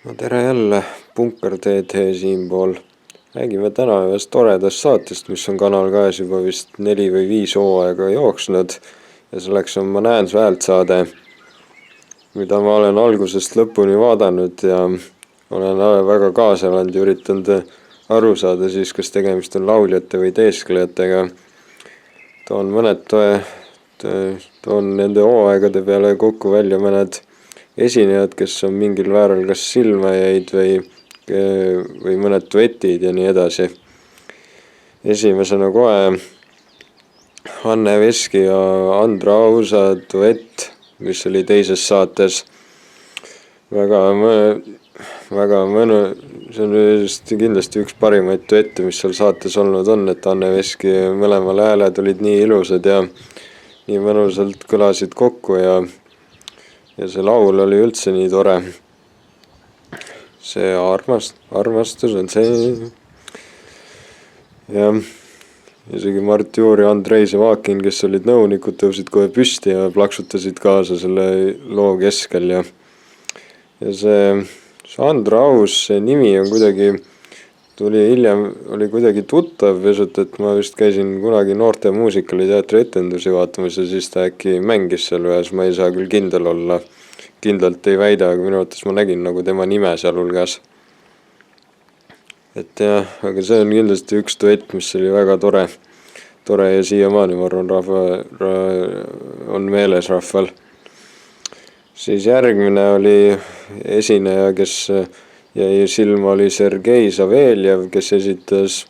No tere jälle, Punkar TT siinpool. Räägime täna ühest toredast saatest, mis on Kanal 2 juba vist 4 või 5 hooaega jooksnud. Ja selleks on Ma näen su häält saade, mida ma olen algusest lõpuni vaadanud ja olen väga kaasa olnud ja üritanud aru saada siis, kas tegemist on lauljate või teesklejatega. Toon nende hooaegade peale kokku välja mõned esinejad, kes on mingil määral kas silma jäid või mõned duetid ja nii edasi. Esimesena kohe Anne Veski ja Andra Ausa duett, mis oli teises saates. Väga mõnu, see on kindlasti üks parimaid duette, mis seal saates olnud on, et Anne Veski mõlemal hääled olid nii ilusad ja nii mõnusalt kõlasid kokku ja see laul oli üldse nii tore. See armastus on see. Ja isegi Mart Juur ja Andrei Sevakin, kes olid nõunikud, tõusid kohe püsti ja plaksutasid kaasa selle loo keskel. Ja see Andra Aus, see nimi on kuidagi, oli kuidagi tuttav vesut, et ma vist käisin kunagi noorte muusikaliteatri etendusi vaatamas ja siis ta äkki mängis seal ühes, ma ei saa küll kindel olla, kindlalt ei väida, aga minu arvates ma nägin nagu tema nime seal hulgas. Et jah, aga see on kindlasti üks duett, mis oli väga tore ja siiamaani ma arvan on meeles rahval. Siis järgmine oli esineja, kes jäi silma, oli Sergei Saveljev, kes esitas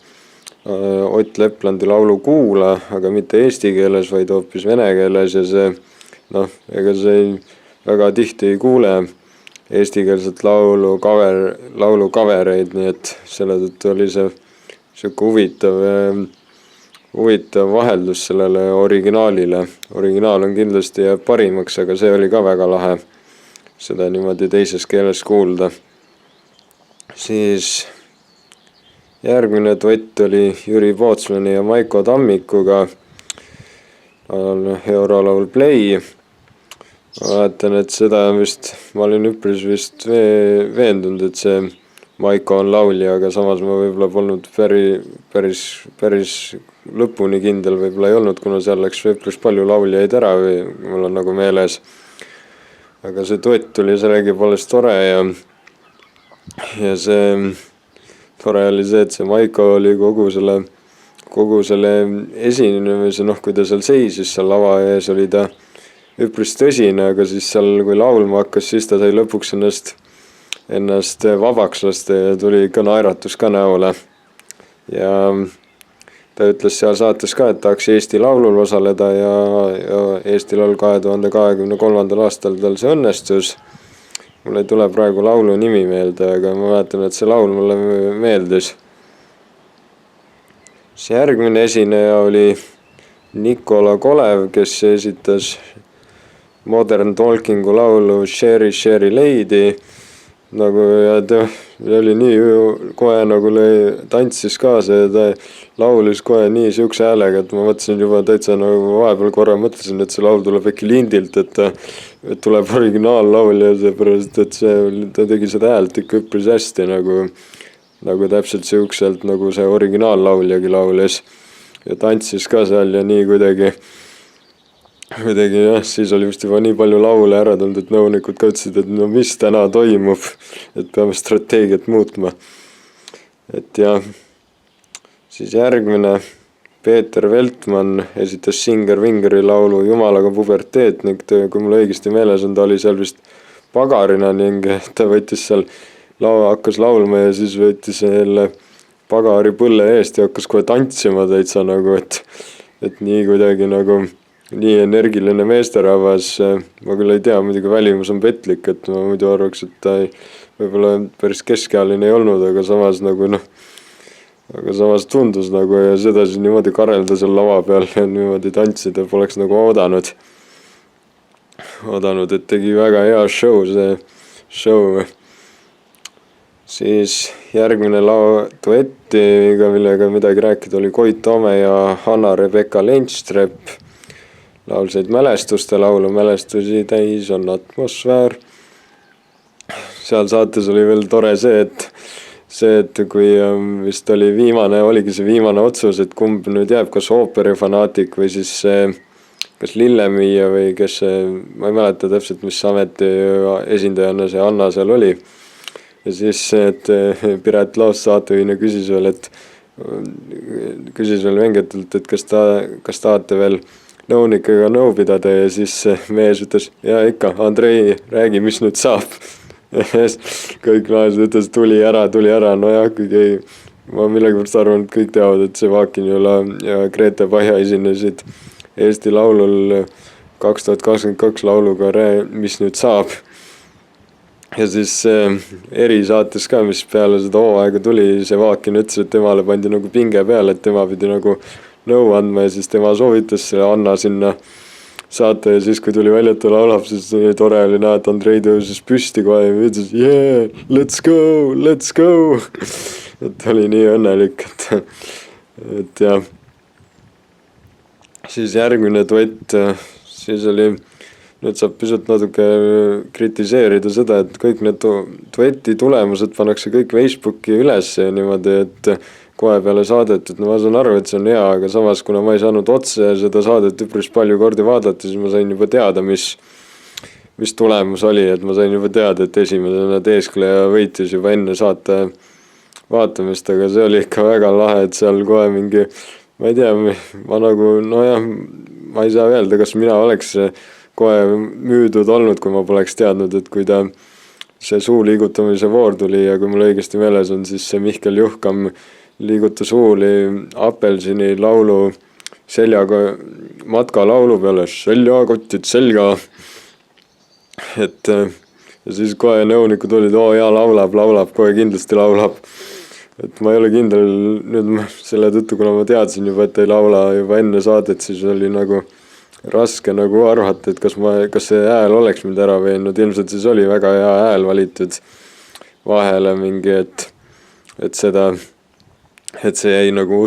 Ott Leplandi laulu Kuula, aga mitte eesti keeles, vaid hoopis vene keeles ja see, ega see väga tihti ei kuule eestikeelset laulu kavereid, nii et selle tõttu oli see siuke huvitav vaheldus sellele originaalile. Originaal on kindlasti jääb parimaks, aga see oli ka väga lahe seda niimoodi teises keeles kuulda. Siis järgmine duett oli Jüri Pootsmani ja Maiko Tammikuga eurolaul Play. Ma vaatan, et seda ma olin üpris vist veendunud, et see Maiko on laulja, aga samas ma võib-olla polnud päris lõpuni kindel võib-olla ei olnud, kuna seal läks üpris palju lauljaid ära või mul on nagu meeles. Aga see duett oli sellegipoolest tore ja see tore oli see, et see Maiko oli kogu selle esinemise, kui ta seal seisis seal lava ees, oli ta üpris tõsine, aga siis seal, kui laulma hakkas, siis ta sai lõpuks ennast vabaks lasta ja tuli ikka naeratus ka näole. Ja ta ütles seal saates ka, et tahaks Eesti Laulul osaleda ja Eesti Laul 2023. aastal tal see õnnestus. Mul ei tule praegu laulu nimi meelde, aga ma mäletan, et see laul mulle meeldis. See järgmine esineja oli Nikola Kolev, kes esitas Modern Talkingu laulu Sherry Lady. Ja ta oli nii kohe nagu tantsis kaasa ja ta laulis kohe nii siukse häälega, et ma mõtlesin juba täitsa vahepeal korra mõtlesin, et see laul tuleb äkki lindilt, et tuleb originaallaulja, seepärast, et ta tegi seda häält ikka üpris hästi nagu täpselt siukselt, nagu see originaallauljaga laulis ja tantsis ka seal ja nii kuidagi jah, siis oli vist juba nii palju laule ära tulnud, et nõunikud ka ütlesid, et mis täna toimub, et peame strateegiat muutma. Et jah, siis järgmine Peeter Veltman esitas Singer Vingeri laulu Jumalaga puberteet ning kui mul õigesti meeles on, ta oli seal vist pagarina ning ta võttis seal hakkas laulma ja siis võttis selle pagari põlle eest ja hakkas kohe tantsima täitsa et nii kuidagi nii energiline meesterahvas. Ma küll ei tea, muidugi välimus on petlik, et ma muidu arvaks, et ta võib-olla päris keskealine ei olnud, aga samas samas tundus ja seda siis niimoodi karelda seal lava peal ja niimoodi tantsida poleks oodanud, et tegi väga hea show. Siis järgmine duetti, millega midagi rääkida, oli Koit Toome ja Hanna-Rebecca Lentstrep. Laulsaid mälestuste laulu Mälestusi täis on atmosfäär. seal saates oli veel tore et kui vist oligi see viimane otsus, et kumb nüüd jääb, kas ooperifanaatik või siis kas lillemüüja või kes ma ei mäleta täpselt, mis ameti esindajana see Anna seal oli. Ja siis et Piret Laos saatejuhina küsis veel vengetult, et kas tahate veel nõunikega nõu pidada ja siis mees ütles, ja ikka, Andrei, räägi, mis nüüd saab. Kõik naised ütles, tuli ära, no jah, kuigi ma millegipärast arvan, et kõik teavad, et see Vakinjula ja Grete Pahja esinesid Eesti Laulul 2022 lauluga Mis nüüd saab. Ja siis erisaates ka, mis peale seda hooaega tuli, see Vakin ütles, et temale pandi nagu pinge peale, et tema pidi nagu nõu andma ja siis tema soovitas selle Anna sinna saata ja siis, kui tuli välja, et ta laulab, siis tore oli näha, et Andrei tõusis püsti kohe ja ütles, yeah, let's go. Et oli nii õnnelik, et ja siis järgmine duett, siis oli, nüüd saab pisut natuke kritiseerida seda, et kõik need dueti tulemused pannakse kõik Facebooki üles ja niimoodi, et kohe peale saadet, et no ma saan aru, et see on hea, aga samas, kuna ma ei saanud otse seda saadet üpris palju kordi vaadata, siis ma sain juba teada, mis tulemus oli, et ma sain juba teada, et esimesena Teeskleja võitis juba enne saate vaatamist, aga see oli ikka väga lahe, et seal kohe mingi, ma ei tea, ma nagu, nojah, ma ei saa öelda, kas mina oleks kohe müüdud olnud, kui ma poleks teadnud, et kui ta see suu liigutamise voor tuli ja kui mul õigesti meeles on, siis see Mihkel Juhkam liigutas huuli Apelsini laulu seljaga matka laulu peale, seljakotid selga. Et ja siis kohe nõunikud olid, jaa, laulab, kohe kindlasti laulab. Et ma ei ole kindel nüüd selle tõttu, kuna ma teadsin juba, et ei laula juba enne saadet, siis oli nagu raske nagu arvata, et kas see hääl oleks mind ära veennud. Ilmselt siis oli väga hea hääl valitud vahele mingi, et see jäi nagu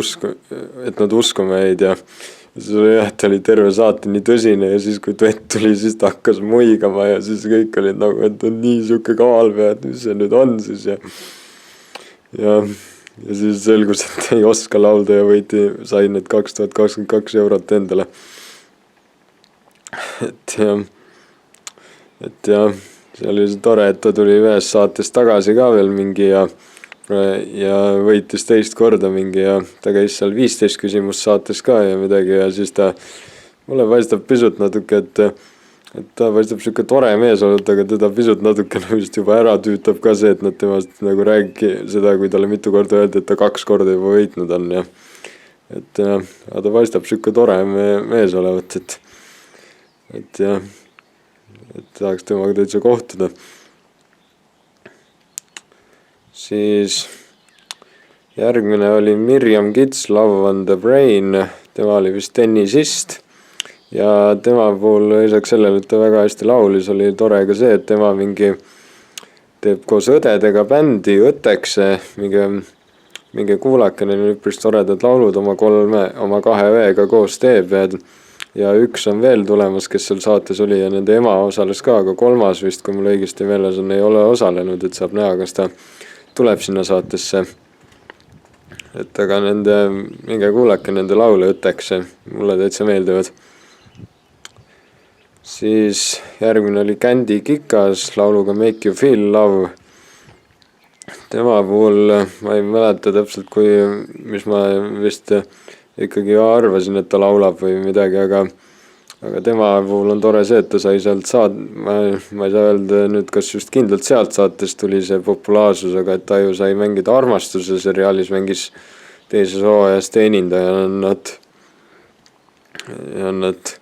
et nad uskuma jäid ja siis oli jah, ta oli terve saate nii tõsine ja siis kui duett tuli, siis ta hakkas muigama ja siis kõik olid nagu, et on nii siuke kaval pea, et mis see nüüd on siis ja siis selgus, et ei oska laulda ja sai need 2022 eurot endale. Et ja see oli tore, et ta tuli ühes saates tagasi ka veel mingi ja võitis teist korda mingi ja ta käis seal 15 küsimust saates ka ja midagi ja siis mulle paistab pisut natuke, et ta paistab siuke tore mees olnud, aga teda pisut natuke vist juba ära tüütab ka see, et nad temast nagu räägi seda, kui talle mitu korda öeldi, et ta 2 korda juba võitnud on ja et ta paistab siuke tore mees olevat, et tahaks temaga täitsa kohtuda. Siis järgmine oli Mirjam Kits, Love on the Brain, tema oli vist tennisist ja tema puhul lisaks sellele, et ta väga hästi laulis, oli tore ka see, et tema mingi teeb koos õdedega bändi Õtekse, mingi kuulakene üpris toredad laulud oma 2 õega koos teeb ja üks on veel tulemas, kes seal saates oli ja nende ema osales ka, aga 3. vist, kui mul õigesti meeles on, ei ole osalenud, et saab näha, kas ta tuleb sinna saatesse. Et aga minge kuulake nende laule Õtekse, mulle täitsa meeldivad. Siis järgmine oli Candy Kikas lauluga Make You Feel Love. Tema puhul ma ei mäleta täpselt, mis ma vist ikkagi arvasin, et ta laulab või midagi, aga tema puhul on tore see, et ta sai sealt ma ei saa öelda nüüd, kas just kindlalt sealt saates tuli see populaarsus, aga et ta ju sai mängida Armastuse seriaalis, mängis teises hooajas teenindajana nad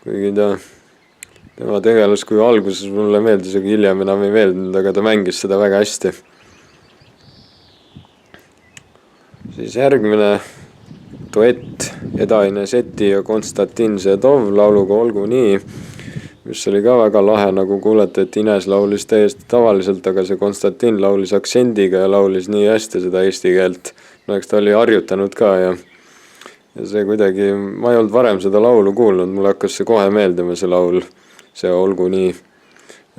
kuigi tema tegelas, kui alguses mulle meeldis, aga hiljem enam ei meeldinud, aga ta mängis seda väga hästi. Siis järgmine duett Edaine Seti ja Konstantin Sedov lauluga Olgu nii, mis oli ka väga lahe, nagu kuulete, et Ines laulis täiesti tavaliselt, aga see Konstantin laulis aktsendiga ja laulis nii hästi seda eesti keelt. No eks ta oli harjutanud ka ja see kuidagi, ma ei olnud varem seda laulu kuulnud, mulle hakkas see kohe meeldima, see laul, see Olgu nii.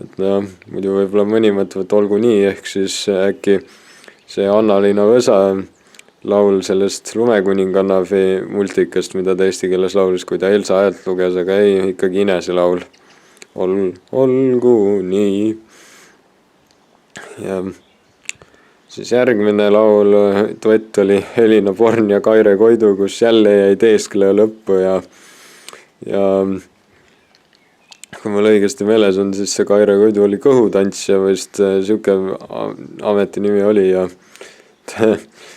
et no muidu võib-olla mõni mõtleb, et olgu nii, ehk siis äkki see Anna-Liina Võsa laul sellest Lumekuninganna multikast, mida ta eesti keeles laulis, kui ta Elsa häält luges, aga ei, ikkagi Inese laul. Olgu nii. Ja siis järgmine laul, duett oli Elina Born ja Kaire Koidu, kus jälle jäi teeskleja lõppu ja kui mul õigesti meeles on, siis see Kaire Koidu oli kõhutantsija või vist siuke ametinimi oli ja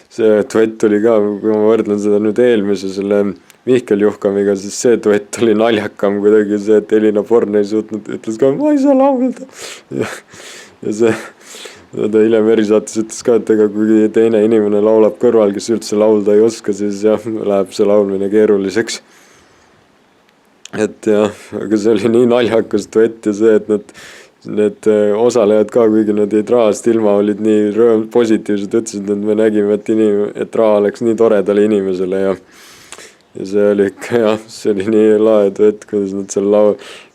see duett oli ka, kui ma võrdlen seda nüüd eelmise selle Mihkel Juhkamiga, siis see duett oli naljakam kuidagi see, et Elina Born ei suutnud, ütles ka, ma ei saa laulda. Ja see, ta hiljem erisaates ütles ka, et ega kui teine inimene laulab kõrval, kes üldse laulda ei oska, siis jah, läheb see laulmine keeruliseks. Et jah, aga see oli nii naljakas duett ja see, et need osalejad ka, kuigi nad jäid rahast ilma, olid nii positiivsed, ütlesid, et me nägime, et raha oleks nii toredale inimesele ja see oli ikka jah, see oli nii lahe duett, kuidas nad seal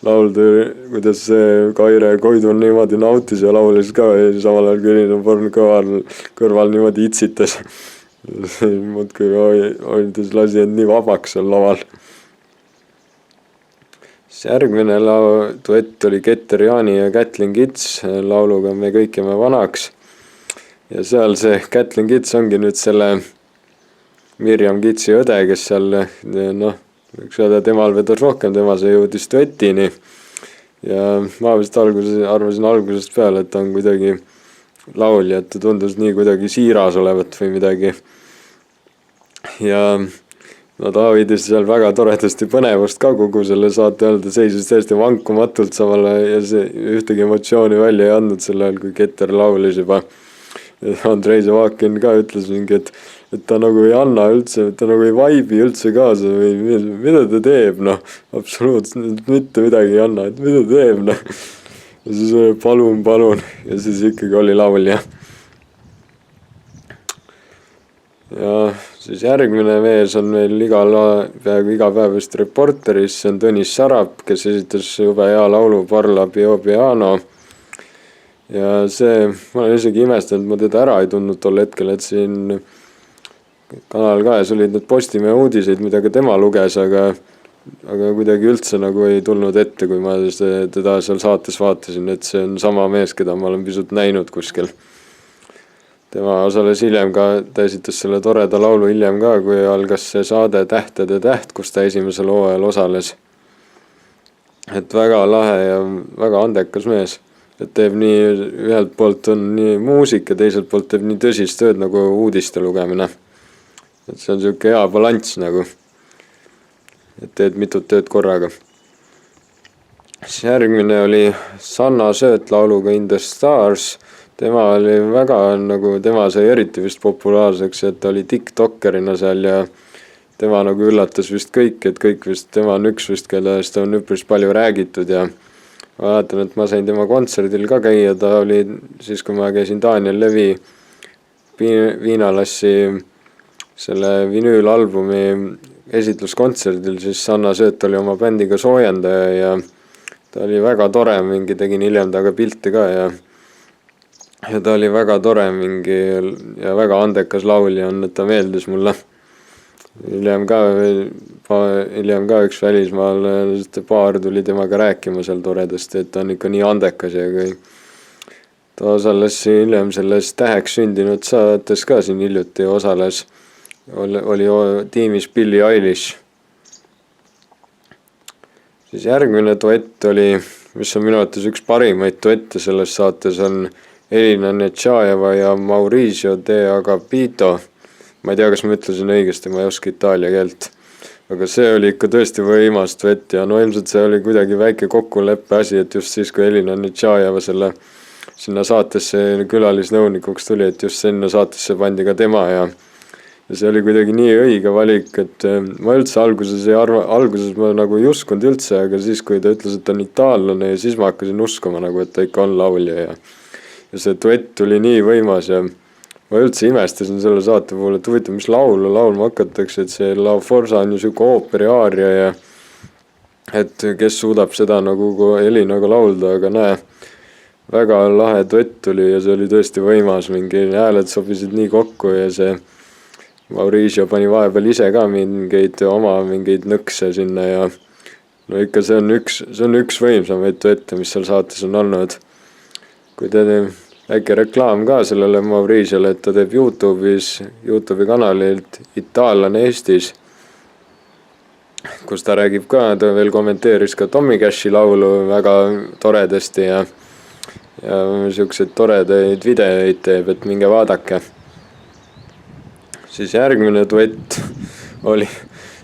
laulda, kuidas Kaire Koidu niimoodi nautis ja laulis ka ja samal ajal kui Elina Born kõrval niimoodi itsitas. Muudkui hoides lasi end nii vabaks seal laval. Järgmine duett oli Keter Jaani ja Kätlin Kits lauluga Me kõik jääme vanaks. Ja seal see Kätlin Kits ongi nüüd selle Mirjam Kitsi õde, kes seal, võiks öelda, temal vedas rohkem, tema see jõudis duetini. Ja ma vist arvasin algusest peale, et ta on kuidagi laulja, et ta tundus nii kuidagi siiras olevat või midagi. Ja ta hoidis seal väga toredasti põnevust ka kogu selle saate all, ta seisis täiesti vankumatult samale ja see ühtegi emotsiooni välja ei andnud sel ajal, kui Keter laulis juba. Andrei Zavakin ka ütles mingi, et ta nagu ei anna üldse, ta nagu ei vaibi üldse kaasa või mida ta teeb, absoluutselt mitte midagi ei anna, et mida ta teeb, Ja siis palun ja siis ikkagi oli laulja. Ja siis järgmine mees on meil peaaegu iga päev vist Reporteris, see on Tõnis Sarap, kes esitas jube hea laulu Parla Pio Piano. Ja see, ma olen isegi imestanud, ma teda ära ei tundnud tol hetkel, et siin Kanal 2 olid need Postimehe uudiseid, mida ka tema luges, aga kuidagi üldse nagu ei tulnud ette, kui ma teda seal saates vaatasin, et see on sama mees, keda ma olen pisut näinud kuskil. Tema osales hiljem ka, ta esitas selle toreda laulu hiljem ka, kui algas see saade Tähtede täht, kus ta esimesel hooajal osales. Et väga lahe ja väga andekas mees. Et teeb nii, ühelt poolt on nii muusik ja teiselt poolt teeb nii tõsist tööd nagu uudiste lugemine. Et see on siuke hea balanss nagu, et teed mitut tööd korraga. Järgmine oli Sanna Sööt lauluga In the Stars. Tema oli väga nagu, tema sai eriti vist populaarseks, et ta oli TikTokerina seal ja tema nagu üllatas vist kõik, et kõik vist, tema on üks vist, kellest on üpris palju räägitud ja ma vaatan, et ma sain tema kontserdil ka käia, ta oli siis, kui ma käisin Daniel Levi Viinalassi selle vinüülalbumi esitluskontserdil, siis Sanna Sööt oli oma bändiga soojendaja ja ta oli väga tore, mingi tegin hiljem taga pilti ka ja ta oli väga tore mingi ja väga andekas laulja on, et ta meeldis mulle. Hiljem ka üks välismaal paar tuli temaga rääkima seal toredasti, et ta on ikka nii andekas ja kui ta osales hiljem selles Täheks sündinud saates ka siin hiljuti osales, oli tiimis Billie Eilish. Siis järgmine duett oli, mis on minu arvates üks parimaid duette selles saates, on Elina Nečajeva ja Mauricio de Agapito. Ma ei tea, kas ma ütlesin õigesti, ma ei oska itaalia keelt. Aga see oli ikka tõesti võimas duett ja no ilmselt see oli kuidagi väike kokkuleppe asi, et just siis, kui Elina Nečajeva sinna saatesse külalisnõunikuks tuli, et just sinna saatesse pandi ka tema ja see oli kuidagi nii õige valik, et ma üldse alguses ma nagu ei uskunud üldse, aga siis, kui ta ütles, et ta on itaallane ja siis ma hakkasin uskuma nagu, et ta ikka on laulja ja see duett tuli nii võimas ja ma üldse imestasin selle saate puhul, et huvitav, mis laulma hakatakse, et see La Forza on ju siuke ooperiaaria ja et kes suudab seda nagu Elinaga laulda, aga näe, väga lahe duett oli ja see oli tõesti võimas, mingi hääled sobisid nii kokku ja see Mauricio pani vahepeal ise ka mingeid nõkse sinna ja no ikka see on üks võimsamaid duette, mis seal saates on olnud. Kui ta väike reklaam ka sellele Mauriciole, et ta teeb YouTube'i kanalilt Itaallane Eestis, kus ta räägib ka, ta veel kommenteeris ka Tommy Cashi laulu väga toredasti ja siukseid toredaid videoid teeb, et minge vaadake. Siis järgmine duett oli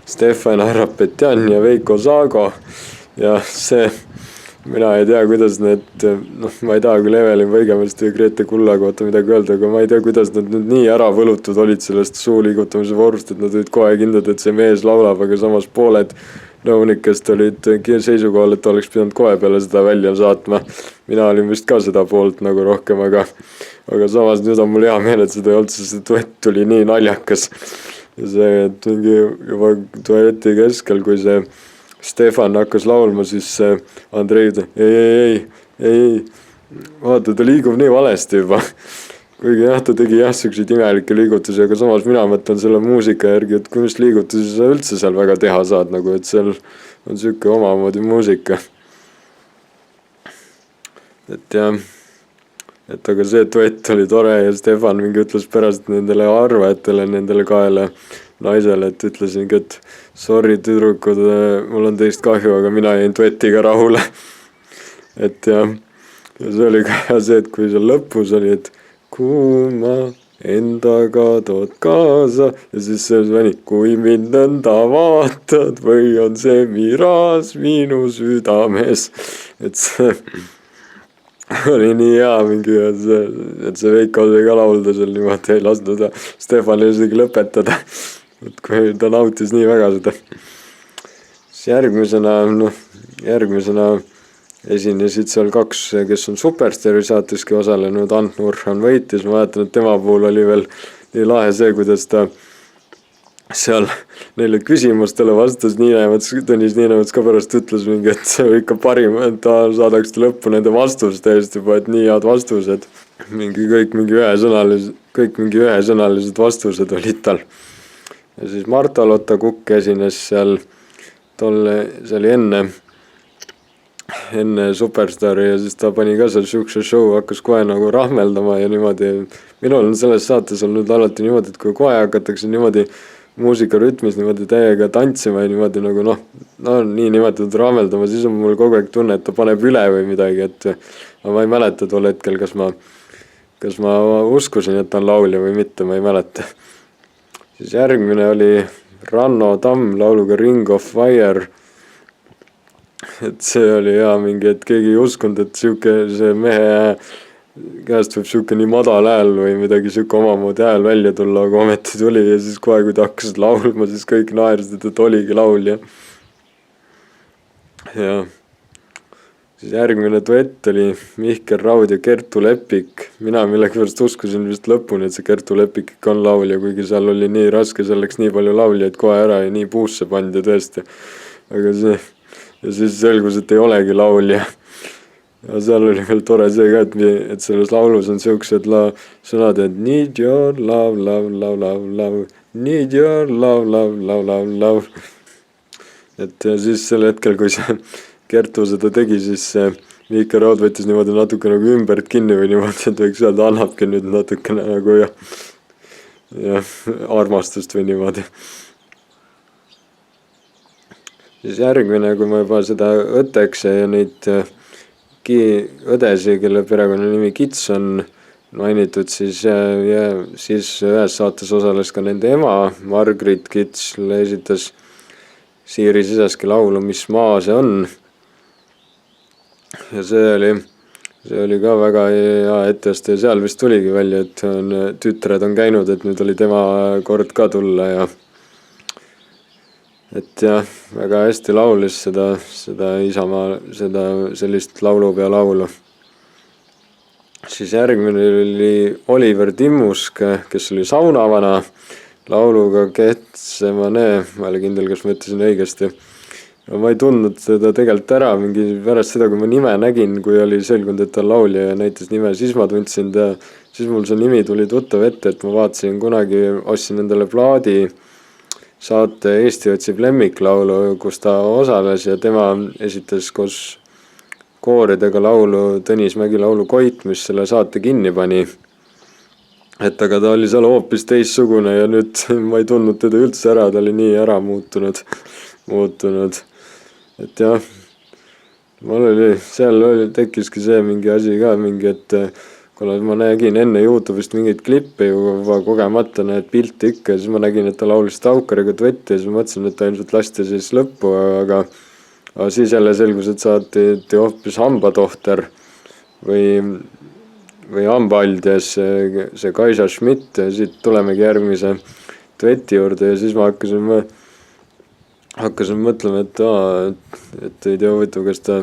Stefan Harapetjan ja Veiko Saago ja see, mina ei tea, kuidas need, ma ei taha küll Evelin Võigemast või Grete Kulla kohta midagi öelda, aga ma ei tea, kuidas nad nüüd nii ära võlutud olid sellest suu liigutamise vormist, et nad olid kohe kindlad, et see mees laulab, aga samas pooled nõunikest olid seisukohal, et oleks pidanud kohe peale seda välja saatma. Mina olin vist ka seda poolt nagu rohkem, aga samas nüüd on mul hea meel, et seda ei olnud, see duett tuli nii naljakas. Ja see, et mingi juba dueti keskel, kui see Stefan hakkas laulma, siis Andrei ütleb, ei, vaata, ta liigub nii valesti juba. Kuigi jah, ta tegi siukseid imelikke liigutusi, aga samas mina mõtlen selle muusika järgi, et kui mis liigutusi sa üldse seal väga teha saad, nagu et seal on siuke omamoodi muusika. Et jah, et aga see duett oli tore ja Stefan mingi ütles pärast nendele arvajatele, nendele kahele naisele, et ütlesingi, et sorry tüdrukud, mul on teist kahju, aga mina jäin duetiga rahule. Et jah, ja see oli ka see, et kui seal lõpus oli, et kuhu ma endaga tood kaasa ja siis see oli, kui mind nõnda vaatad või on see miraas minu südames. Et see oli nii hea mingi, et see Veiko oli ka laulda seal niimoodi, ei lasnud Stefanil isegi lõpetada. Et kui ta nautis nii väga seda. Siis järgmisena esinesid seal kaks, kes on Superstaari saateski osalenud, Ant Nurhan võitis, ma vaatan, et tema puhul oli veel nii lahe see, kuidas ta seal neile küsimustele vastas, Tõnis Niinemets ka pärast ütles mingi, et see oli ikka parim, et ta saadaks lõppu nende vastuste eest juba, et nii head vastused. Kõik mingi ühesõnalised vastused olid tal. Ja siis Marta-Lotta Kukk esines seal, see oli enne Superstaari ja siis ta pani ka seal siukse show, hakkas kohe nagu rahmeldama ja niimoodi. Minul on selles saates olnud alati niimoodi, et kui kohe hakatakse niimoodi muusikarütmis niimoodi täiega tantsima ja niimoodi nagu nii nimetatud rahmeldama, siis on mul kogu aeg tunne, et ta paneb üle või midagi, et ma ei mäleta tol hetkel, kas ma uskusin, et ta on laulja või mitte, ma ei mäleta. Siis järgmine oli Ranno Tamm lauluga Ring of Fire. Et see oli hea mingi, et keegi ei uskunud, et see mehe käest võib siuke nii madal hääl või midagi siuke omamoodi hääl välja tulla, aga ometi tuli ja siis kohe, kui ta hakkas laulma, siis kõik naersid, et oligi laulja. Ja siis järgmine duett oli Mihkel Raud ja Kertu Lepik. Mina millegipärast uskusin vist lõpuni, et see Kertu Lepik ikka on laulja, kuigi seal oli nii raske, seal läks nii palju lauljaid kohe ära ja nii puusse pandi tõesti. Aga ja siis selgus, et ei olegi laulja. Ja seal oli veel tore see ka, et selles laulus on siuksed sõnad, et need your love, love, love, love, love, need your love, love, love, love, love. Et ja siis sel hetkel, kui see Kertu seda tegi, siis Mihkel Raud võttis niimoodi natuke nagu ümbert kinni või niimoodi, et võiks öelda, annabki nüüd natukene nagu ja armastust või niimoodi. Siis järgmine, kui ma juba seda Õtekse ja neid õdesi, kelle perekonna nimi Kits on mainitud, siis ühes saates osales ka nende ema, Margrit Kits, esitas Siiri Sisaski laulu Mis maa see on. Ja see oli ka väga hea etteaste ja seal vist tuligi välja, et tütred on käinud, et nüüd oli tema kord ka tulla ja et jah, väga hästi laulis seda Isamaa, sellist laulupea laulu. Siis järgmine oli Oliver Timmusk, kes oli saunavana lauluga Getsemane, ma ei ole kindel, kas ma ütlesin õigesti. ma ei tundnud seda tegelikult ära mingi pärast seda, kui ma nime nägin, kui oli selgunud, et ta on laulja ja näitas nime, siis ma tundsin ta, siis mul see nimi tuli tuttav ette, et ma vaatasin kunagi, ostsin endale plaadi saate Eesti otsib lemmiklaulu, kus ta osales ja tema esitas koos kooridega laulu Tõnis Mägi laulu Koit, mis selle saate kinni pani. Et aga ta oli seal hoopis teissugune ja nüüd ma ei tundnud teda üldse ära, ta oli nii ära muutunud. Et jah, mul oli, seal tekkiski see mingi asi ka mingi, et kuna ma nägin enne YouTube'ist mingeid klippe juba kogemata, need pilti ikka, siis ma nägin, et ta laulis Taukariga duetti ja siis mõtlesin, et ta ilmselt lasti siis lõppu, aga siis jälle selgus, et saati hoopis Hambatohter või Hambaaldes see Kaisa Schmidt ja siit tulemegi järgmise dueti juurde ja siis ma hakkasin mõtlema, et ei tea huvitav, kas ta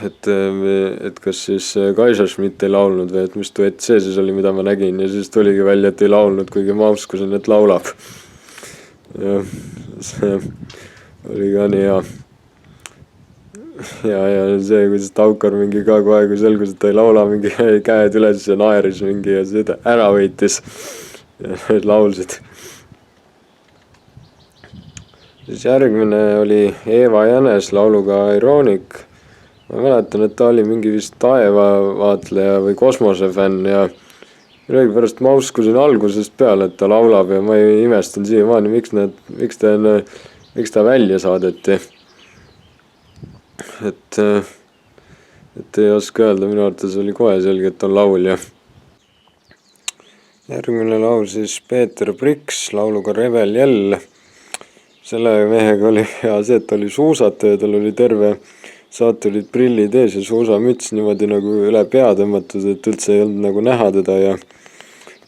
et kas siis Kaisa Schmidt ei laulnud või et mis duett see siis oli, mida ma nägin ja siis tuligi välja, et ei laulnud, kuigi ma uskusin, et laulab. Ja see oli ka nii hea. Ja see, kuidas Taukar mingi ka kohe, kui selgus, et ta ei laula, mingi käed üles ja naeris mingi ja seda ära võitis ja laulsid. Siis järgmine oli Eva Jänes lauluga Ironic. Ma mäletan, et ta oli mingi vist taevavaatleja või kosmosefänn ja midagi pärast ma uskusin algusest peale, et ta laulab ja ma ei imestan siiamaani, miks ta välja saadeti. Et ei oska öelda, minu arvates oli kohe selge, et on laulja. Järgmine laul siis Peeter Priks lauluga Rebel Jell. Selle mehega oli hea see, et ta oli suusataja, tal oli terve saate olid prillid ees ja suusamüts niimoodi nagu üle pea tõmmatud, et üldse ei olnud nagu näha teda ja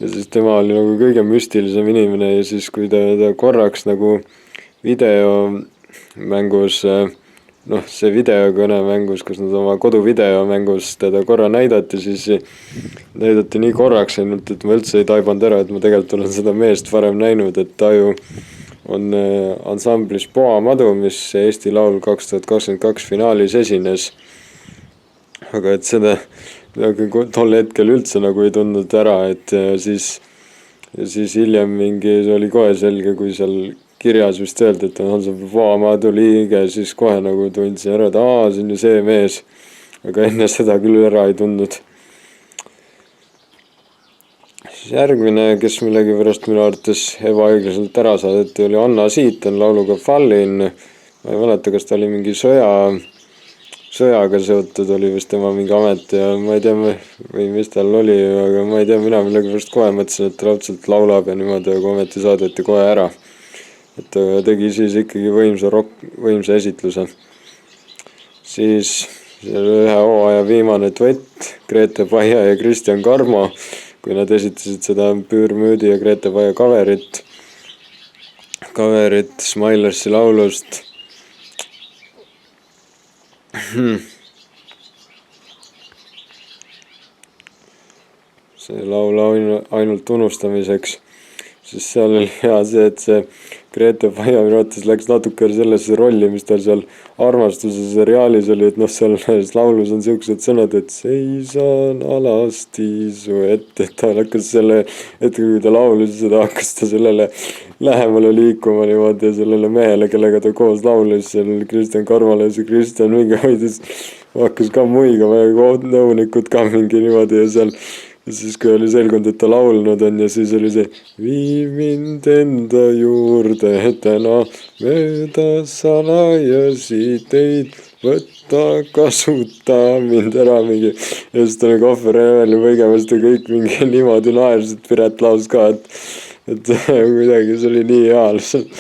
siis tema oli nagu kõige müstilisem inimene ja siis kui ta korraks nagu videomängus, see videokõne mängus, kus nad oma koduvideomängus teda korra näidati, siis näidati nii korraks ainult, et ma üldse ei taibanud ära, et ma tegelikult olen seda meest varem näinud, et ta ju on ansamblis Poa Madu, mis Eesti Laul 2022 finaalis esines. Aga et seda tol hetkel üldse nagu ei tundnud ära, et siis hiljem mingi oli kohe selge, kui seal kirjas vist öeldi, et on ansambli Poa Madu liige, siis kohe nagu tundsin ära, et see on ju see mees. Aga enne seda küll ära ei tundnud. Järgmine, kes millegi pärast minu arvates ebaõiglaselt ära saadeti, oli Anna Siiton lauluga Fallin. Ma ei mäleta, kas ta oli mingi sõjaga seotud, oli vist tema mingi amet ja ma ei tea või mis tal oli, aga ma ei tea, mina millegi pärast kohe mõtlesin, et ta raudselt laulab ja niimoodi, aga ometi saadeti kohe ära. Et ta tegi siis ikkagi võimsa esitluse. Siis ühe hooaja viimane duett Grete Paia ja Kristjan Karmo, kui nad esitasid seda Püürmüüdi ja Grete Paia kaverit Smilersi laulust. See laul ainult unustamiseks, siis seal oli hea see, et see Grete Paia minu arvates läks natuke sellesse rolli, mis tal seal Armastuse seriaalis oli, et selles laulus on siuksed sõnad, et seisan alasti su ette, et ta hakkas selle, et kui ta laulis seda, hakkas ta sellele lähemale liikuma niimoodi ja sellele mehele, kellega ta koos laulis, sellele Kristjan Karmale ja see Kristjan mingi hoidis, hakkas ka muigama ja nõunikud ka mingi niimoodi ja seal. Ja siis kui oli selgunud, et ta laulnud on ja siis oli see vii mind enda juurde, täna mööda salajasi teid võtta, kasuta mind ära mingi. Ja siis ta oli kohvereveli põigemast ja kõik mingi niimoodi naersid, Piret laus ka, et kuidagi see oli nii hea lihtsalt.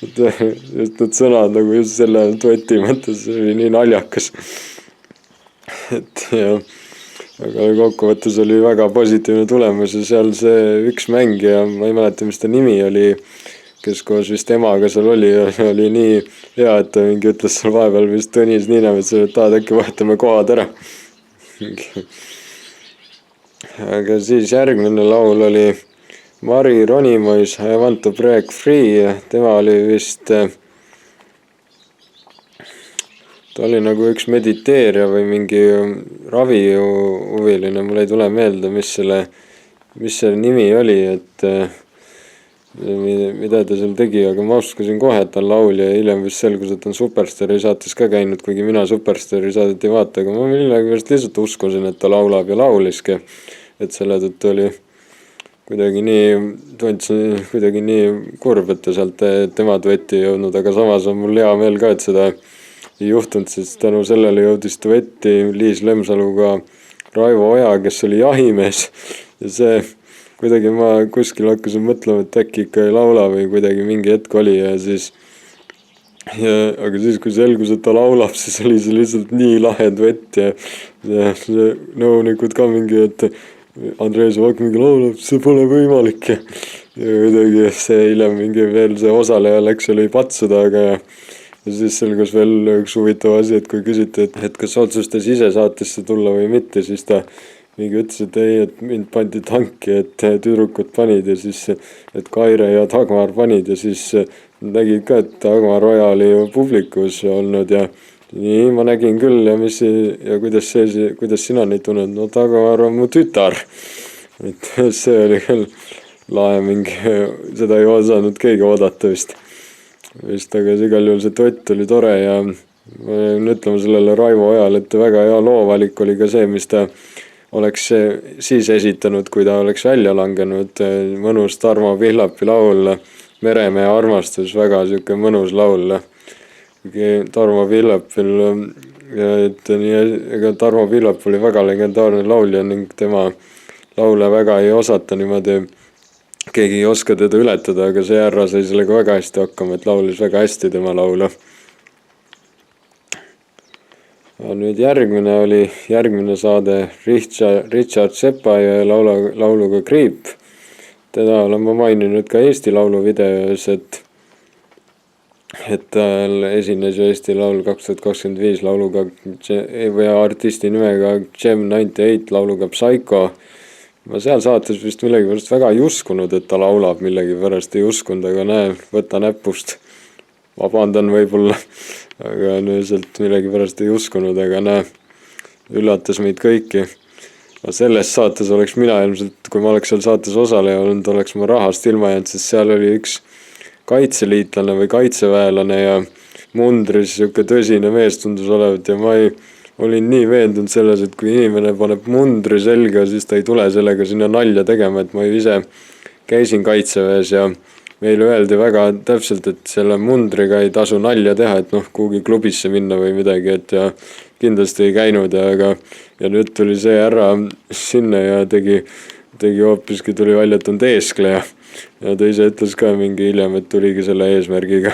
Et just need sõnad nagu just selle dueti mõttes, see oli nii naljakas. Et jah. Aga kokkuvõttes oli väga positiivne tulemus ja seal see üks mängija, ma ei mäleta, mis ta nimi oli, kes koos vist emaga seal oli nii hea, et ta mingi ütles seal vahepeal vist Tõnis Niinemetsale, et tahad äkki vahetame kohad ära. Aga siis järgmine laul oli Mari Ronimois I want to break free, tema oli vist ta oli nagu üks mediteerija või mingi ravihuviline, mul ei tule meelde, mis selle nimi oli, et mida ta seal tegi, aga ma uskasin kohe, et ta on laulja ja hiljem vist selgus, et on Superstaari saates ka käinud, kuigi mina Superstaari saadet ei vaata, aga ma millegipärast lihtsalt uskusin, et ta laulab ja lauliski, et selle tõttu oli kuidagi nii kurb, et ta sealt tema duetti ei jõudnud, aga samas on mul hea meel ka, et seda ei juhtunud, sest tänu sellele jõudis duetti Liis Lemsaluga Raivo Oja, kes oli jahimees ja see kuidagi ma kuskil hakkasin mõtlema, et äkki ikka ei laula või kuidagi mingi hetk oli ja siis aga siis, kui selgus, et ta laulab, siis oli see lihtsalt nii lahe duett ja see nõunikud ka mingi, et Andrei Savak mingi laulab, see pole võimalik ja kuidagi see hiljem mingi veel see osaleja läks oli patsuda, aga ja siis selgus veel üks huvitav asi, et kui küsiti, et kas otsustas ise saatesse tulla või mitte, siis ta mingi ütles, et ei, et mind pandi tanki, et tüdrukud panid ja siis, et Kaire ja Dagmar panid ja siis nägid ka, et Dagmar Oja oli ju publikus olnud ja nii ma nägin küll ja kuidas sina neid tunned, no Dagmar on mu tütar. Et see oli küll lahe mingi, seda ei osanud keegi oodata vist, aga igal juhul see duett oli tore ja ma võin ütlema sellele Raivo Ojale, et väga hea loovalik oli ka see, mis ta oleks siis esitanud, kui ta oleks välja langenud, mõnus Tarmo Pihlapi laul Meremehe armastus, väga siuke mõnus laul. Tarmo Pihlapil, ega Tarmo Pihlap oli väga legendaarne laulja ning tema laule väga ei osata niimoodi, keegi ei oska teda ületada, aga see härra sai sellega väga hästi hakkama, et laulis väga hästi tema laulu. Nüüd järgmine saade Richard Sepa lauluga Kriip. Teda olen ma maininud ka Eesti Laulu videos, et tal esines ju Eesti Laul 2025 lauluga või artisti nimega Gem 98 lauluga Psycho. Ma seal saates vist millegipärast väga ei uskunud, et ta laulab, millegipärast ei uskunud, aga näe, võta näpust. Vabandan võib-olla, aga sealt millegipärast ei uskunud, aga näe, üllatas meid kõiki. Selles saates oleks mina ilmselt, kui ma oleks seal saates osaleja olnud, oleks ma rahast ilma jäänud, sest seal oli üks kaitseliitlane või kaitseväelane ja mundris siuke tõsine mees tundus olevat ja ma olin nii veendunud selles, et kui inimene paneb mundri selga, siis ta ei tule sellega sinna nalja tegema, et ma ise käisin kaitseväes ja meile öeldi väga täpselt, et selle mundriga ei tasu nalja teha, et kuhugi klubisse minna või midagi, et ja kindlasti ei käinud ja nüüd tuli see härra sinna ja tegi hoopiski tuli välja, et on teeskleja ja ta ise ütles ka mingi hiljem, et tuligi selle eesmärgiga,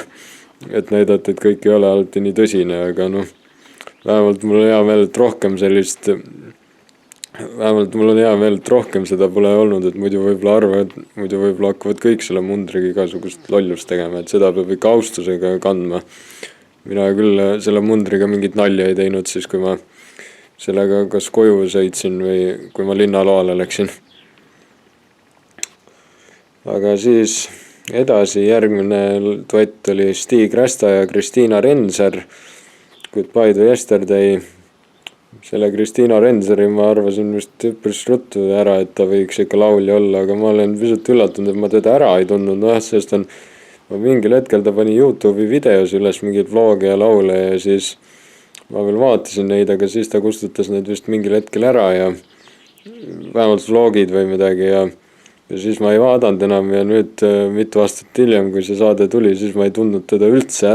et näidata, et kõik ei ole alati nii tõsine, aga vähemalt mul on hea meel, et rohkem seda pole olnud, et muidu võib-olla hakkavad kõik selle mundriga igasugust lollust tegema, et seda peab ikka austusega kandma. Mina küll selle mundriga mingit nalja ei teinud siis, kui ma sellega kas koju sõitsin või kui ma linnaloale läksin. Aga siis edasi järgmine duett oli Stig Rästa ja Kristiina Renser, Goodbye to Yesterday. Selle Kristiina Renseri ma arvasin vist üpris ruttu ära, et ta võiks ikka laulja olla, aga ma olen pisut üllatunud, et ma teda ära ei tundnud, sest ma mingil hetkel ta pani YouTube'i videos üles mingeid vloge ja laule ja siis ma veel vaatasin neid, aga siis ta kustutas need vist mingil hetkel ära ja vähemalt vlogid või midagi ja siis ma ei vaadanud enam ja nüüd mitu aastat hiljem, kui see saade tuli, siis ma ei tundnud teda üldse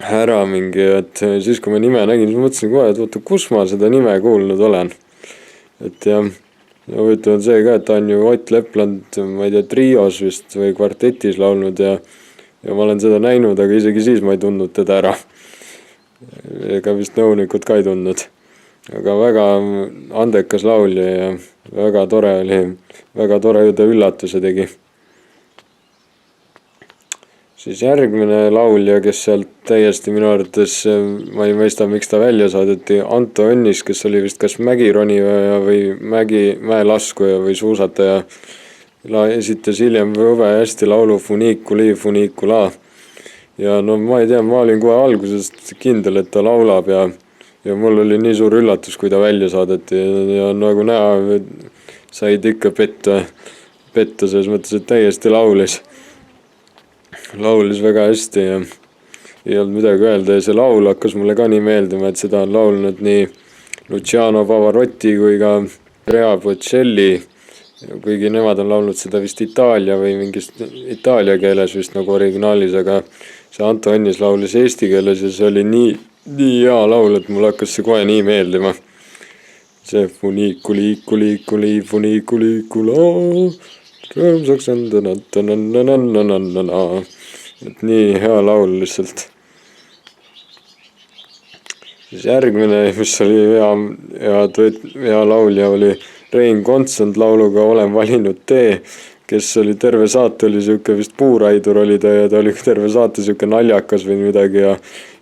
ära mingi, et siis kui ma nime nägin, siis mõtlesin kohe, et oota, kus ma seda nime kuulnud olen. Et ja huvitav on see ka, et ta on ju Ott Lepland, ma ei tea, trios vist või kvartetis laulnud ja ma olen seda näinud, aga isegi siis ma ei tundnud teda ära. Ega vist nõunikud ka ei tundnud. Aga väga andekas laulja ja väga tore ju ta üllatuse tegi. Siis järgmine laulja, kes sealt täiesti minu arvates, ma ei mõista, miks ta välja saadeti, Anto Õnnis, kes oli vist kas mägironija või mäelaskuja või suusataja, esitas hiljem väga hästi laulu Funiculi Funicula ja no ma ei tea, ma olin kohe algusest kindel, et ta laulab ja mul oli nii suur üllatus, kui ta välja saadeti ja nagu näha, said ikka petta selles mõttes, et täiesti laulis väga hästi ja ei olnud midagi öelda ja see laul hakkas mulle ka nii meeldima, et seda on laulnud nii Luciano Pavarotti kui ka Andrea Bocelli, kuigi nemad on laulnud seda vist Itaalia või mingis Itaalia keeles vist nagu originaalis, aga see Anto Annis laulis eesti keeles ja see oli nii hea laul, et mulle hakkas see kohe nii meeldima. See funikuliikuliikuliikuliikuliikula rõõmsaks on et nii hea laul lihtsalt. Siis järgmine, mis oli hea laulja, oli Rein Kontsand lauluga Olen valinud tee, kes oli terve saate, oli siuke vist puuraidur oli ta ja ta oli terve saate siuke naljakas või midagi ja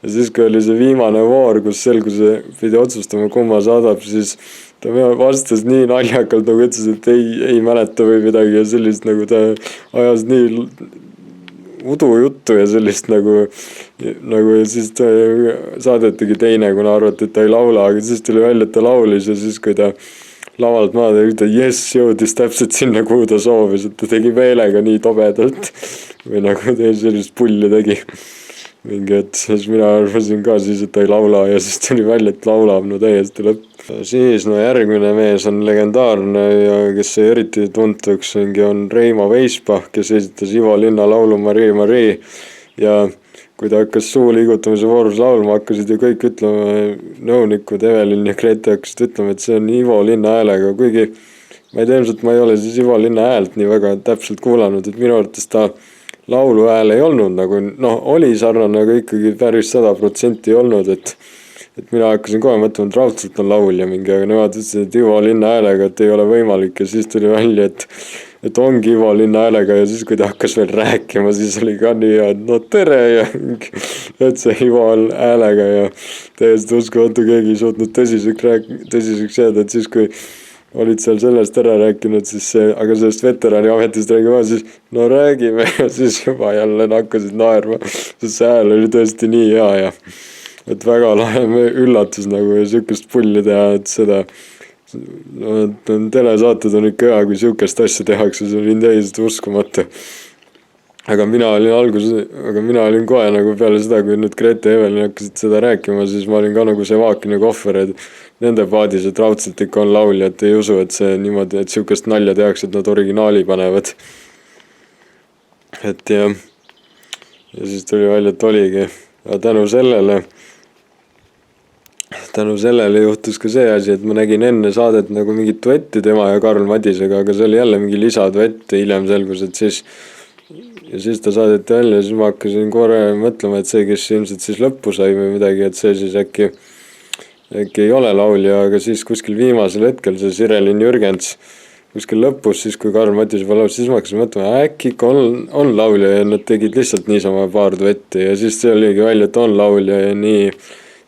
siis, kui oli see viimane voor, kus selgus pidi otsustama, kumma saadab, siis ta vastas nii naljakalt, nagu ütles, et ei mäleta või midagi ja sellist nagu ta ajas nii udujuttu ja sellist nagu ja siis ta saadetigi teine, kuna arvati, et ta ei laula, aga siis tuli välja, et ta laulis ja siis, kui ta lavalt maada ja jess, jõudis täpselt sinna, kuhu ta soovis, et ta tegi meelega nii tobedalt või nagu sellist pulli tegi mingi, et siis mina arvasin ka siis, et ta ei laula ja siis tuli välja, et laulab, no täiesti lõpp. Siis no järgmine mees on legendaarne ja kes sai eriti tuntuks on Reimo Veispa, kes esitas Ivo Linna laulu Marie Marie ja kui ta hakkas suu liigutamise voorus laulma, hakkasid ju kõik ütlema, nõunikud Evelin ja Grete hakkasid ütlema, et see on Ivo Linna häälega, kuigi ma ei tea, ilmselt ma ei ole siis Ivo Linna häält nii väga täpselt kuulanud, et minu arvates ta laulu hääl ei olnud nagu, oli sarnane, aga ikkagi päris 100% ei olnud, et mina hakkasin kohe mõtlema, et raudselt on laulja mingi, aga nemad ütlesid, et Ivo Linna häälega, et ei ole võimalik ja siis tuli välja, et ongi Ivo Linna häälega ja siis, kui ta hakkas veel rääkima, siis oli ka nii, et no tere ja et see Ivo häälega ja täiesti uskumatu, keegi ei suutnud tõsiseks jääda, et siis, kui olid seal sellest ära rääkinud, siis aga sellest veterani ametist räägima, siis no räägime ja siis juba jälle hakkasid naerma, sest see hääl oli tõesti nii hea ja et väga lahe üllatus nagu ja sükest pulli teha, et seda telesaated on ikka hea, kui sükest asja tehakse, see oli täiesti uskumatu. Aga mina olin kohe nagu peale seda, kui nüüd Grete ja Evelin hakkasid seda rääkima, siis ma olin ka nagu see Vaakini Kohver, et nende paadis, et raudselt ikka on laulja, et ei usu, et see niimoodi, et sükest nalja tehakse, et nad originaali panevad. Et ja siis tuli välja, et oligi. Ja tänu sellele juhtus ka see asi, et ma nägin enne saadet nagu mingit duetti tema ja Karl Madisega, aga see oli jälle mingi lisaduett, hiljem selgus, et siis ta saadeti välja ja siis ma hakkasin korra mõtlema, et see, kes ilmselt siis lõppu sai või midagi, et see siis äkki ei ole laulja, aga siis kuskil viimasel hetkel see Sirelin Jürgens kuskil lõpus, siis kui Karl Matis juba laulis, siis ma hakkasin mõtlema, äkki ikka on laulja ja nad tegid lihtsalt niisama paar duetti ja siis see oligi välja, et on laulja ja nii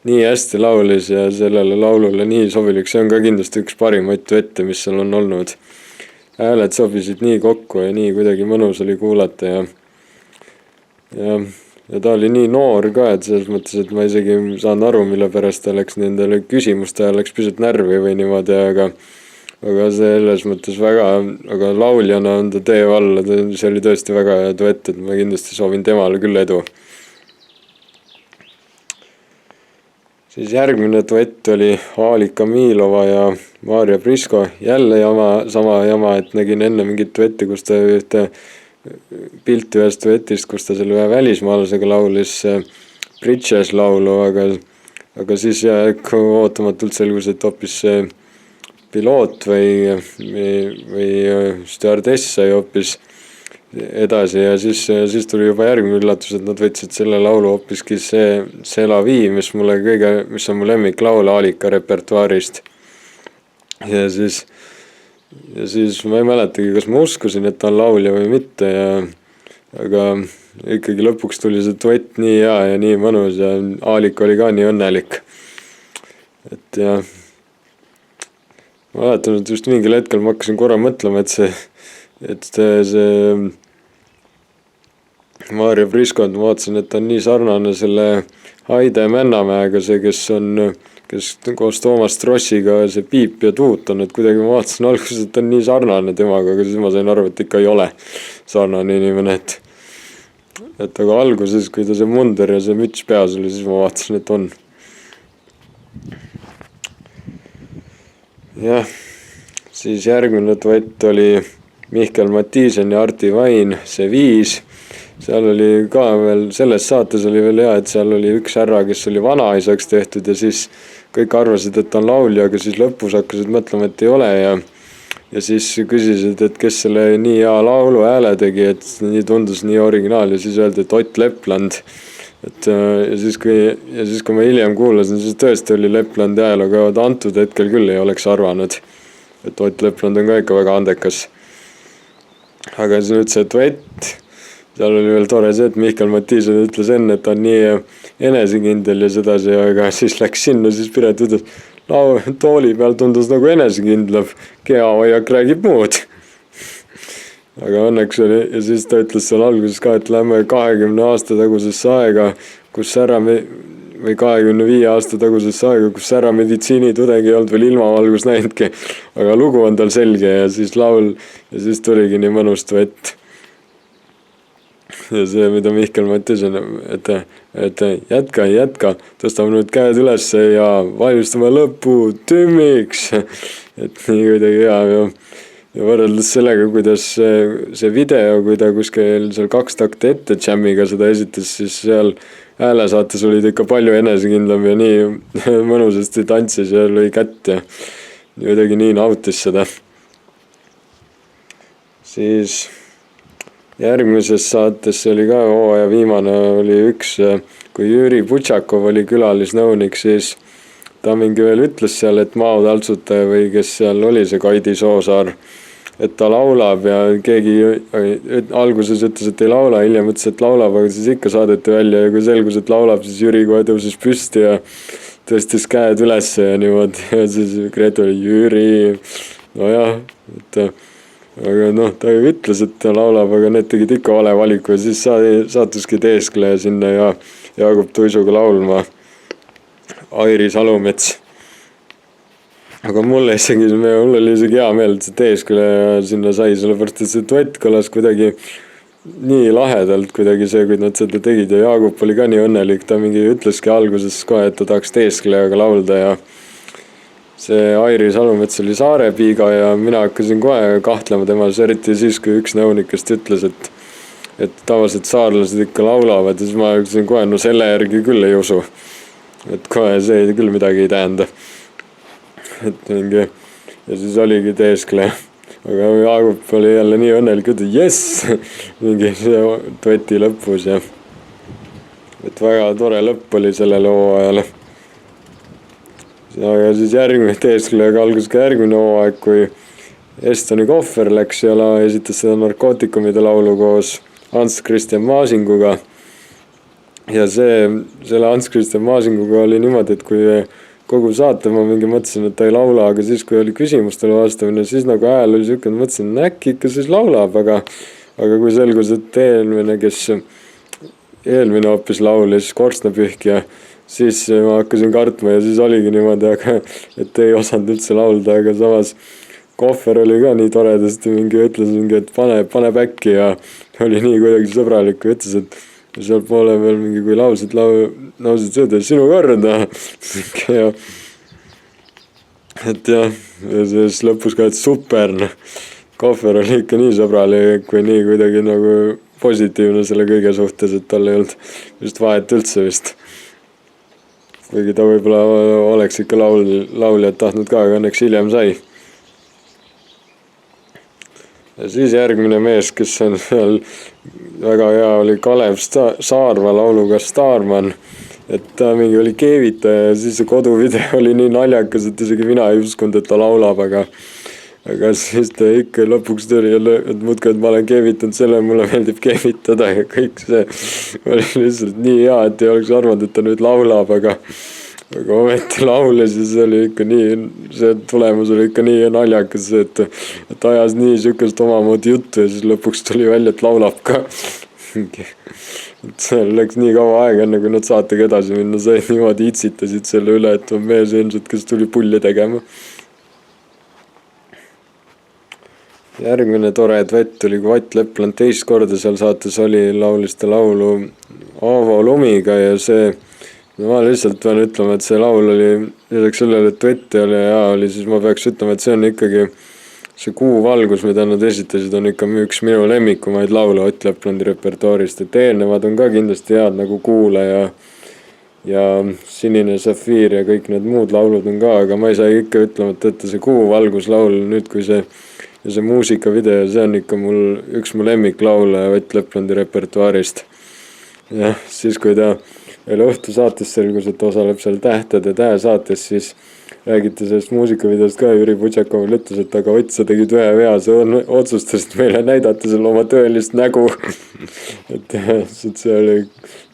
hästi laulis ja sellele laulule nii sobilik, see on ka kindlasti üks parimaid duette, mis seal on olnud. Hääled sobisid nii kokku ja nii kuidagi mõnus oli kuulata ja ta oli nii noor ka, et selles mõttes, et ma isegi saan aru, mille pärast ta läks nendele küsimuste ajal läks pisut närvi või niimoodi, aga selles mõttes aga lauljana on ta tee alla, see oli tõesti väga hea duett, et ma kindlasti soovin temale küll edu. Siis järgmine duett oli Aalika Miilova ja Maarja Prisko, jälle sama jama, et nägin enne mingit duetti, kus ta ühte pilti ühest duetist, kus ta selle ühe välismaalasega laulis Bridges laulu, aga siis ootamatult selgus, et hoopis see piloot või stjuardess sai hoopis edasi ja siis tuli juba järgmine üllatus, et nad võtsid selle laulu hoopiski see La Vie, mis on mu lemmiklaul Aalika repertuaarist. Ja siis ma ei mäletagi, kas ma uskusin, et ta on laulja või mitte, aga ikkagi lõpuks tuli see duett nii hea ja nii mõnus ja Aalika oli ka nii õnnelik. Et ja ma mäletan, et just mingil hetkel ma hakkasin korra mõtlema, et Maarja Priskond, ma vaatasin, et ta on nii sarnane selle Haide Männamäega, see, kes koos Toomas Trossiga see Piip ja Tuut on, et kuidagi ma vaatasin alguses, et ta on nii sarnane temaga, aga siis ma sain aru, et ikka ei ole sarnane inimene, et aga alguses, kui ta see munder ja see müts peas oli, siis ma vaatasin, et on. Jah, siis järgmine duett oli Mihkel Mattiisen ja Arti Vain, see 5. Seal oli ka veel, selles saates oli veel hea, et seal oli üks härra, kes oli vanaisaks tehtud ja siis kõik arvasid, et ta on laulja, aga siis lõpus hakkasid mõtlema, et ei ole ja siis küsisid, et kes selle nii hea laulu hääle tegi, et nii tundus nii originaal ja siis öeldi, et Ott Lepland. Ja siis kui ma hiljem kuulasin, siis tõesti oli Leplandi hääl, aga antud hetkel küll ei oleks arvanud, et Ott Lepland on ka ikka väga andekas. Aga siis nüüd see duett, seal oli veel tore see, et Mihkel Mattiisen ütles enne, et ta on nii enesekindel ja sedasi, aga siis läks sinna, siis Piret ütles, tooli peal tundus nagu enesekindlav, kehahoiak räägib muud. Aga õnneks oli, ja siis ta ütles seal alguses ka, et lähme 20 aasta tagusesse aega, kus või 25 aasta tagusesse aega, kus ära meditsiinitudeng ei olnud veel ilmavalgus näinudki, aga lugu on tal selge ja siis laul ja siis tuligi nii mõnus duett. Ja see, mida Mihkel Mattiisen, et jätka, tõstame nüüd käed ülesse ja valmistame lõppu tümmiks. Et nii kuidagi hea ja võrreldes sellega, kuidas see video, kui ta kuskil seal 2 takti ette jammiga seda esitas, siis seal häälesaates olid ikka palju enesekindlam ja nii mõnusasti tantsis ja lõi kätt ja kuidagi nii nautis seda. Siis järgmises saates oli ka hooaja viimane oli üks, kui Jüri Butšakov oli külalisnõunik, siis ta mingi veel ütles seal, et Mao taltsutaja või kes seal oli see Kaidi Soosaar, et ta laulab ja keegi alguses ütles, et ei laula, hiljem ütles, et laulab, aga siis ikka saadeti välja ja kui selgus, et laulab, siis Jüri kohe tõusis püsti ja tõstis käed üles ja niimoodi ja siis Gretu oli Jüri, nojah, et aga ta ju ütles, et ta laulab, aga need tegid ikka vale valiku ja siis saatuski Teeskleja sinna ja Jaagup Tuisuga laulma Airi Salumets. Aga mul oli isegi hea meel, et see Teeskleja sinna sai, sellepärast et see duett kõlas kuidagi nii lahedalt kuidagi see, kui nad seda tegid ja Jaagup oli ka nii õnnelik, ta mingi ütleski alguses kohe, et ta tahaks Teesklejaga laulda ja see Airi Salumets oli Saarepiiga ja mina hakkasin kohe kahtlema temas, eriti siis, kui üks nõunikest ütles, et tavaliselt saarlased ikka laulavad ja siis ma hakkasin kohe, no selle järgi küll ei usu. Et kohe see küll midagi ei tähenda. Et mingi, ja siis oligi Teeskleja. Aga Jaagup oli jälle nii õnnelik, et jess, mingi see dueti lõpus ja et väga tore lõpp oli sellele hooajale. Ja siis järgmine Teesklejaga algus ka järgmine hooaeg, kui Estoni Kohver läks ja esitas seda narkootikumide laulu koos Hans-Christian Maasinguga. Ja selle Hans-Christian Maasinguga oli niimoodi, et kui kogu saate ma mingi mõtlesin, et ta ei laula, aga siis kui oli küsimustele vastamine, siis nagu hääl oli siuke, mõtlesin, äkki ikka siis laulab, aga kui selgus, et eelmine hoopis laulis Korstnapühkja, siis ma hakkasin kartma ja siis oligi niimoodi, aga et ei osanud üldse laulda, aga samas Kohver oli ka nii toredasti ütles, et pane back'i ja oli nii kuidagi sõbralik, kui ütles, et seal poole veel kui laulsid sööda sinu korda. Et jah, ja siis lõpus ka, et super. Kohver oli ikka nii sõbralik või nii kuidagi nagu positiivne selle kõige suhtes, et tal ei olnud just vahet üldse vist. Kuigi ta võib-olla oleks ikka lauljad tahtnud ka, aga õnneks hiljem sai. Ja siis järgmine mees, kes on seal väga hea, oli Kalev Saarma lauluga Staarman. Et ta mingi oli keevitaja ja siis see koduvideo oli nii naljakas, et isegi mina ei uskunud, et ta laulab, aga siis ta ikka lõpuks tuli, et muudkui, et ma olen keevitanud selle, mulle meeldib keevitada ja kõik see oli lihtsalt nii hea, et ei oleks arvanud, et ta nüüd laulab, aga ometi laulis ja see oli ikka nii, see tulemus oli ikka nii naljakas, et ajas nii sükest omamoodi juttu ja siis lõpuks tuli välja, et laulab ka. et seal läks nii kaua aega, enne kui nad saatega edasi minna said, niimoodi itsitasid selle üle, et on mees ilmselt, kes tuli pulli tegema. Järgmine tore duett oli, kui Ott Lepland teist korda seal saates oli, laulis ta laulu Aavo Lumiga ja see, ma lihtsalt pean ütlema, et see laul oli, lisaks sellele, et duett oli hea oli, siis ma peaks ütlema, et see on ikkagi see Kuu valgus, mida nad esitasid, on ikka üks minu lemmikumaid laule Ott Leplandi repertuaarist, et eelnevad on ka kindlasti head nagu Kuule ja Sinine safiir ja kõik need muud laulud on ka, aga ma ei saa ikka ütlemata, et see Kuu valgus laul nüüd, kui see muusikavideo, see on ikka üks mu lemmiklaule Ott Leplandi repertuaarist. Ja siis, kui ta veel õhtu saates selgus, et osaleb seal Tähtede Tähe saates, siis räägiti sellest muusikavideost ka, Jüri Butšakov ütles, et aga Ott, sa tegid ühe vea, sa otsustasid meile näidata seal oma tõelist nägu. et see oli,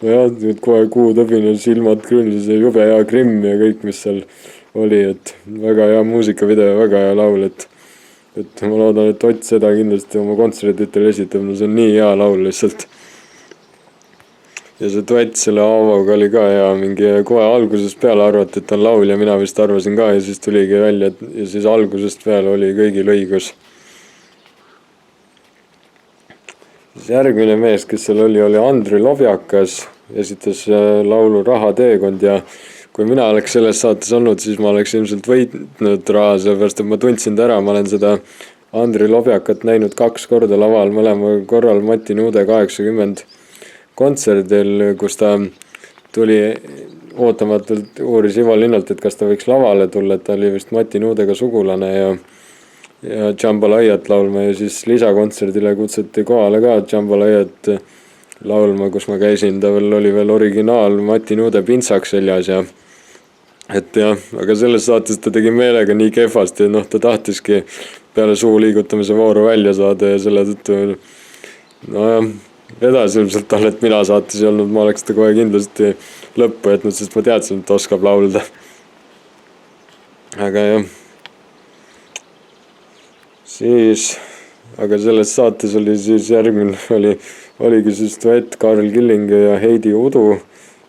nojah, kohe Kuutõbine silmad küll, see jube hea krimm ja kõik, mis seal oli, et väga hea muusikavideo, väga hea laul, et ma loodan, et Ott seda kindlasti oma kontserditel esitab, no see on nii hea laul lihtsalt. Ja see duett selle Aavoga oli ka hea, mingi kohe algusest peale arvati, et on laul ja mina vist arvasin ka ja siis tuligi välja ja siis algusest peale oli kõigil õigus. Siis järgmine mees, kes seal oli Andri Lovjakas, esitas laulu Rahateekond ja kui mina oleks selles saates olnud, siis ma oleks ilmselt võitnud raha, sellepärast et ma tundsin ta ära, ma olen seda Andri Lovjakat näinud 2 korda laval, mõlema korral Mati Nuude 80 kontserdil, kus ta tuli ootamatult, uuris Ivo Linnalt, et kas ta võiks lavale tulla, et ta oli vist Mati Nuudega sugulane ja Jambalaiat laulma ja siis lisakontserdile kutsuti kohale ka Jambalaiat laulma, kus ma käisin, ta oli veel originaal Mati Nuude pintsaks seljas ja et jah, aga selles saates ta tegi meelega nii kehvasti, et ta tahtiski peale suu liigutamise vooru välja saada ja selle tõttu nojah, vedas ilmselt talle, et mina saates ei olnud, ma oleks ta kohe kindlasti lõppu jätnud, sest ma teadsin, et ta oskab laulda. Aga jah, siis, aga selles saates oli siis järgmine, oligi siis duett Karl Killingi ja Heidi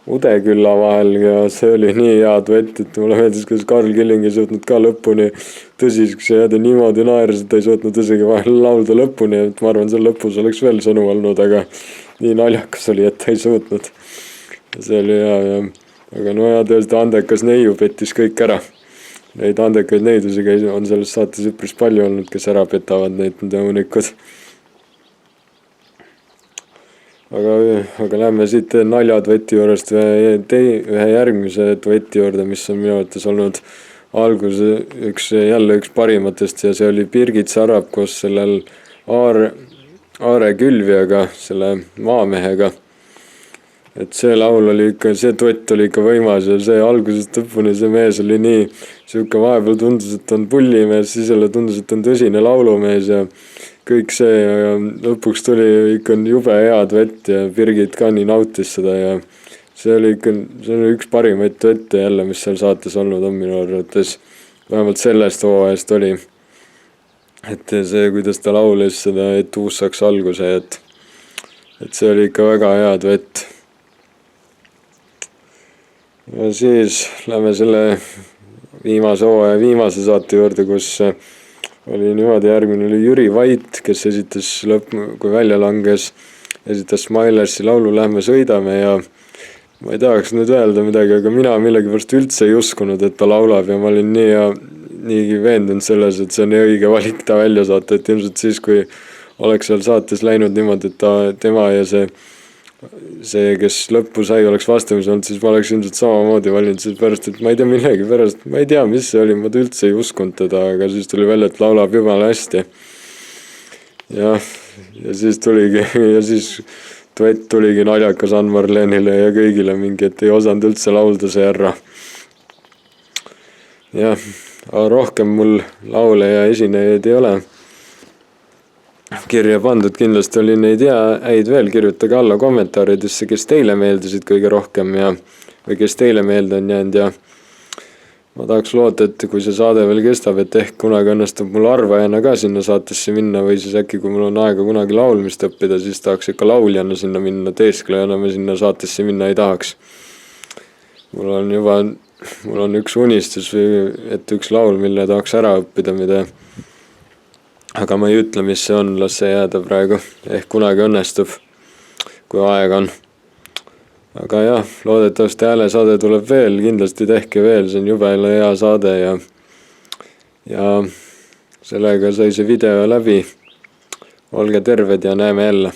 Udekülla vahel ja see oli nii hea duett, et mulle meeldis, kuidas Karl Killing ei suutnud ka lõpuni tõsiseks jääda, niimoodi naeris, et ta ei suutnud isegi vahel laulda lõpuni, et ma arvan, seal lõpus oleks veel sõnu olnud, aga nii naljakas oli, et ta ei suutnud. See oli hea ja, aga no ja tõesti andekas neiu pettis kõik ära. Neid andekaid neidusiga on selles saates üpris palju olnud, kes ära petavad neid nõunikud. Aga lähme siit naljadueti juurest ühe järgmise dueti juurde, mis on minu arvates olnud jälle üks parimatest ja see oli Birgit Sarap koos sellel Aare Külviaga, selle maamehega. Et see laul oli ikka, see duett oli ikka võimas ja see algusest lõpuni see mees oli nii siuke vahepeal tundus, et on pullimees, siis jälle tundus, et on tõsine laulumees ja kõik see ja lõpuks tuli ikka jube hea duett ja Birgit ka nii nautis seda ja see oli üks parimaid duette jälle, mis seal saates olnud on minu arvates. Vähemalt sellest hooajast oli. Et see, kuidas ta laulis seda, et uus saaks alguse, et see oli ikka väga hea duett. Ja siis lähme selle viimase hooaja viimase saate juurde, kus oli niimoodi, järgmine oli Jüri Vait, kes esitas kui välja langes, esitas Smilersi laulu Lähme sõidame ja ma ei tahaks nüüd öelda midagi, aga mina millegipärast üldse ei uskunud, et ta laulab ja ma olin nii veendunud selles, et see on õige valik ta välja saata, et ilmselt siis, kui oleks seal saates läinud niimoodi, et tema ja see, kes lõppu sai, oleks vastamis olnud, siis ma oleks ilmselt samamoodi valinud, sellepärast, et ma ei tea millegipärast, ma ei tea, mis see oli, ma üldse ei uskunud teda, aga siis tuli välja, et laulab jumala hästi. Ja siis tuligi, ja siis duett tuligi naljakas Ann-Marlenile ja kõigile mingi, et ei osanud üldse laulda see härra. Jah, rohkem mul laule ja esinejaid ei ole kirja pandud, kindlasti oli neid häid veel, kirjutage alla kommentaaridesse, kes teile meeldisid kõige rohkem või kes teile meelde on jäänud ja ma tahaks loota, et kui see saade veel kestab, et ehk kunagi õnnestub mul arvajana ka sinna saatesse minna või siis äkki kui mul on aega kunagi laulmist õppida, siis tahaks ikka lauljana sinna minna, teesklejana ma sinna saatesse minna ei tahaks. Mul on üks unistus või et üks laul, mille tahaks ära õppida, mida aga ma ei ütle, mis see on, las see jääda praegu, ehk kunagi õnnestub, kui aega on. Aga jah, loodetavasti häälesaade tuleb veel, kindlasti tehke veel, see on jube hea saade ja sellega sai see video läbi. Olge terved ja näeme jälle.